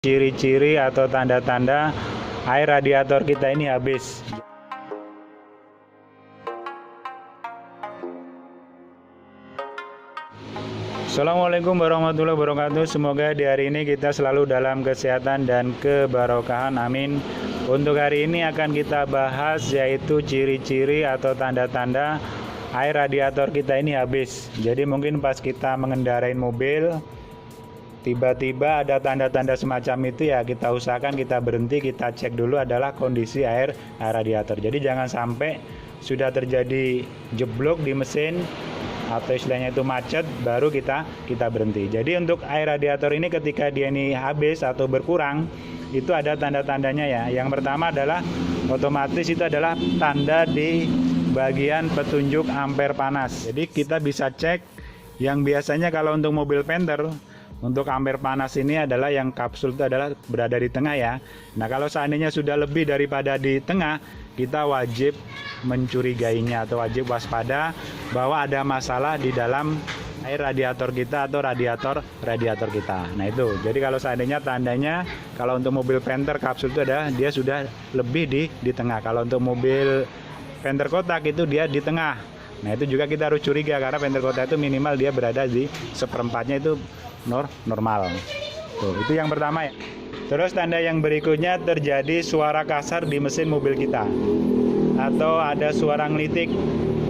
ciri-ciri atau tanda-tanda air radiator kita ini habis. Assalamualaikum warahmatullahi wabarakatuh. Semoga di hari ini kita selalu dalam kesehatan dan kebarokahan, amin. Untuk hari ini akan kita bahas yaitu ciri-ciri atau tanda-tanda air radiator kita ini habis. Jadi mungkin pas kita mengendarai mobil tiba-tiba ada tanda-tanda semacam itu, ya kita usahakan kita berhenti, kita cek dulu adalah kondisi air radiator. Jadi jangan sampai sudah terjadi jeblok di mesin atau istilahnya itu macet baru kita berhenti. Jadi untuk air radiator ini ketika dia ini habis atau berkurang itu ada tanda-tandanya ya. Yang pertama adalah otomatis itu adalah tanda di bagian petunjuk ampere panas. Jadi kita bisa cek yang biasanya kalau untuk mobil Panther untuk ampere panas ini adalah yang kapsul itu adalah berada di tengah ya. Nah kalau seandainya sudah lebih daripada di tengah, kita wajib mencurigainya atau wajib waspada bahwa ada masalah di dalam air radiator kita atau radiator kita. Nah itu, jadi kalau seandainya tandanya kalau untuk mobil Panther kapsul itu ada dia sudah lebih di tengah. Kalau untuk mobil Panther kotak itu dia di tengah. Nah itu juga kita harus curiga karena Panther kotak itu minimal dia berada di seperempatnya itu normal. Tuh, itu yang pertama ya. Terus tanda yang berikutnya terjadi suara kasar di mesin mobil kita atau ada suara ngelitik.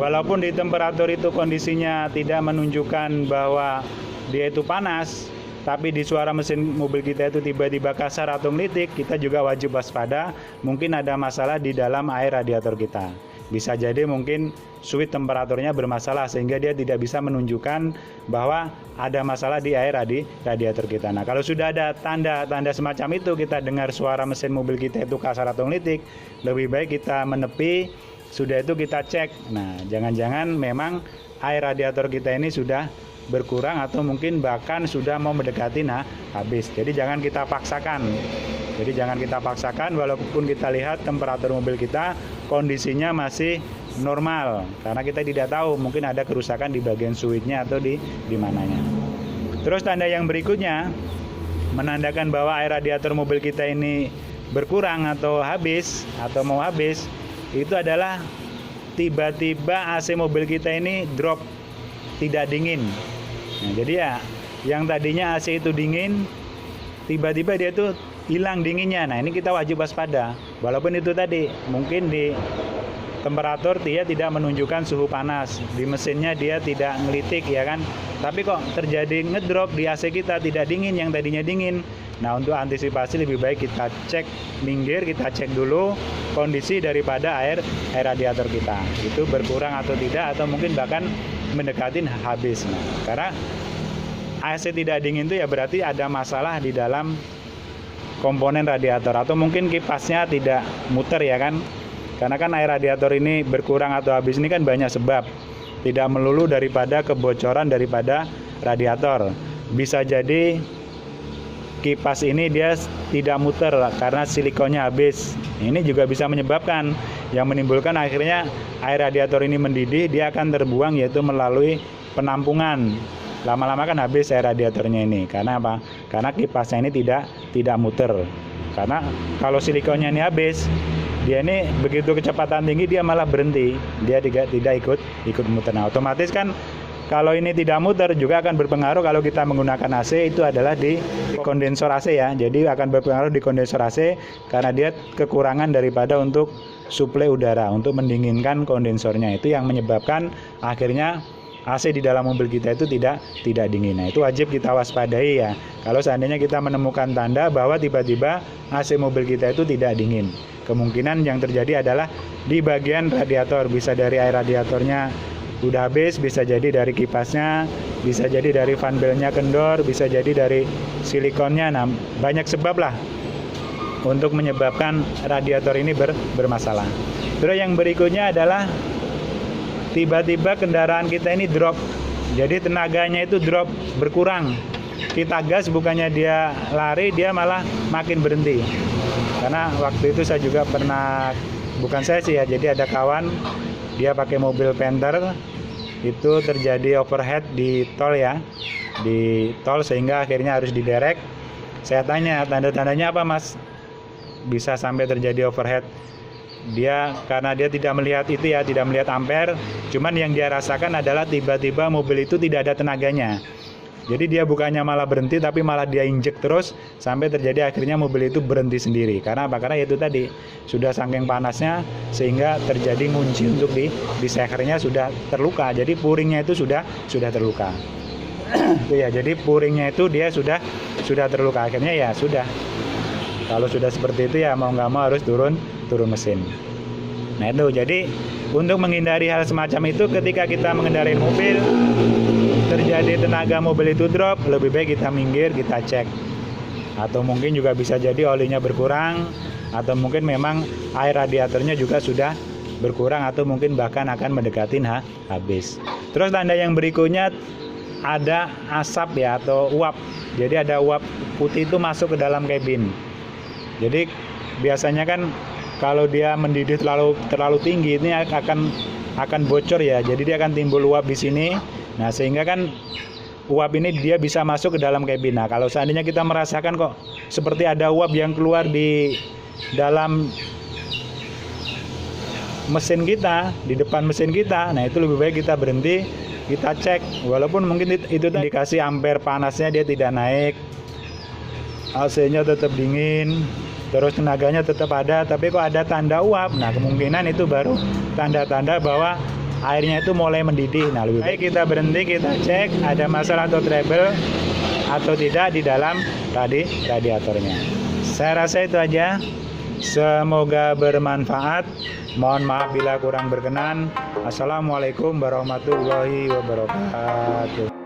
Walaupun di temperatur itu kondisinya tidak menunjukkan bahwa dia itu panas, tapi di suara mesin mobil kita itu tiba-tiba kasar atau ngelitik, kita juga wajib waspada, mungkin ada masalah di dalam air radiator kita. Bisa jadi mungkin switch temperaturnya bermasalah sehingga dia tidak bisa menunjukkan bahwa ada masalah di air radiator kita. Nah kalau sudah ada tanda-tanda semacam itu, kita dengar suara mesin mobil kita itu kasar atau ngelitik, lebih baik kita menepi, sudah itu kita cek. Nah jangan-jangan memang air radiator kita ini sudah berkurang atau mungkin bahkan sudah mau mendekati habis. Jadi jangan kita paksakan. Walaupun kita lihat temperatur mobil kita kondisinya masih normal karena kita tidak tahu mungkin ada kerusakan di bagian switchnya atau di mananya. Terus tanda yang berikutnya menandakan bahwa air radiator mobil kita ini berkurang atau habis atau mau habis itu adalah tiba-tiba AC mobil kita ini drop, tidak dingin. Nah, jadi ya yang tadinya AC itu dingin tiba-tiba dia tuh hilang dinginnya. Nah ini kita wajib waspada. Walaupun itu tadi mungkin di temperatur dia tidak menunjukkan suhu panas, di mesinnya dia tidak ngelitik ya kan, tapi kok terjadi ngedrop di AC kita tidak dingin yang tadinya dingin. Nah untuk antisipasi lebih baik kita cek, minggir, kita cek dulu kondisi daripada air radiator kita itu berkurang atau tidak, atau mungkin bahkan mendekati habis. Nah, karena AC tidak dingin itu ya berarti ada masalah di dalam komponen radiator atau mungkin kipasnya tidak muter ya kan. Karena kan air radiator ini berkurang atau habis ini kan banyak sebab. Tidak melulu daripada kebocoran daripada radiator. Bisa jadi kipas ini dia tidak muter karena silikonnya habis. Ini juga bisa menyebabkan yang menimbulkan akhirnya air radiator ini mendidih, dia akan terbuang yaitu melalui penampungan. Lama-lama kan habis air radiatornya ini. Karena apa? Karena kipasnya ini tidak muter. Karena kalau silikonnya ini habis, dia ini begitu kecepatan tinggi dia malah berhenti, dia tidak ikut muter. Nah otomatis kan kalau ini tidak muter juga akan berpengaruh kalau kita menggunakan AC itu adalah di kondensor AC ya. Jadi akan berpengaruh di kondensor AC karena dia kekurangan daripada untuk suplai udara untuk mendinginkan kondensornya, itu yang menyebabkan akhirnya AC di dalam mobil kita itu tidak dingin. Nah itu wajib kita waspadai ya. Kalau seandainya kita menemukan tanda bahwa tiba-tiba AC mobil kita itu tidak dingin, kemungkinan yang terjadi adalah di bagian radiator. Bisa dari air radiatornya udah habis, bisa jadi dari kipasnya, bisa jadi dari fan belnya kendor, bisa jadi dari silikonnya. Nah banyak sebab lah untuk menyebabkan radiator ini bermasalah. Terus yang berikutnya adalah tiba-tiba kendaraan kita ini drop. Jadi tenaganya itu drop, berkurang. Kita gas bukannya dia lari, dia malah makin berhenti. Karena waktu itu saya juga pernah, bukan saya sih ya, jadi ada kawan dia pakai mobil Panther itu terjadi overheat di tol ya, di tol sehingga akhirnya harus diderek. Saya tanya, tanda-tandanya apa Mas? Bisa sampai terjadi overheat. Dia karena dia tidak melihat itu ya, tidak melihat ampere, cuman yang dia rasakan adalah tiba-tiba mobil itu tidak ada tenaganya. Jadi dia bukannya malah berhenti, tapi malah dia injek terus sampai terjadi akhirnya mobil itu berhenti sendiri. Karena apa? Karena itu tadi sudah saking panasnya sehingga terjadi ngunci untuk di sehernya sudah terluka. Jadi puringnya itu sudah terluka. Itu ya, jadi puringnya itu dia sudah terluka. Akhirnya ya sudah. Kalau sudah seperti itu ya mau nggak mau harus turun mesin. Nah itu, jadi untuk menghindari hal semacam itu ketika kita mengendarai mobil terjadi tenaga mobil itu drop, lebih baik kita minggir, kita cek. Atau mungkin juga bisa jadi olinya berkurang, atau mungkin memang air radiatornya juga sudah berkurang, atau mungkin bahkan akan mendekati habis. Terus tanda yang berikutnya ada asap ya, atau uap. Jadi ada uap putih itu masuk ke dalam kabin. Jadi biasanya kan kalau dia mendidih terlalu tinggi ini akan bocor ya. Jadi dia akan timbul uap di sini. Nah, sehingga kan uap ini dia bisa masuk ke dalam kabin. Nah, kalau seandainya kita merasakan kok seperti ada uap yang keluar di dalam mesin kita, di depan mesin kita, nah itu lebih baik kita berhenti, kita cek. Walaupun mungkin itu indikasi ampere panasnya dia tidak naik, AC-nya tetap dingin, terus tenaganya tetap ada, tapi kok ada tanda uap. Nah, kemungkinan itu baru tanda-tanda bahwa airnya itu mulai mendidih. Nah, lebih baik kita berhenti, kita cek ada masalah atau trouble atau tidak di dalam radiatornya. Saya rasa itu aja. Semoga bermanfaat. Mohon maaf bila kurang berkenan. Assalamualaikum warahmatullahi wabarakatuh.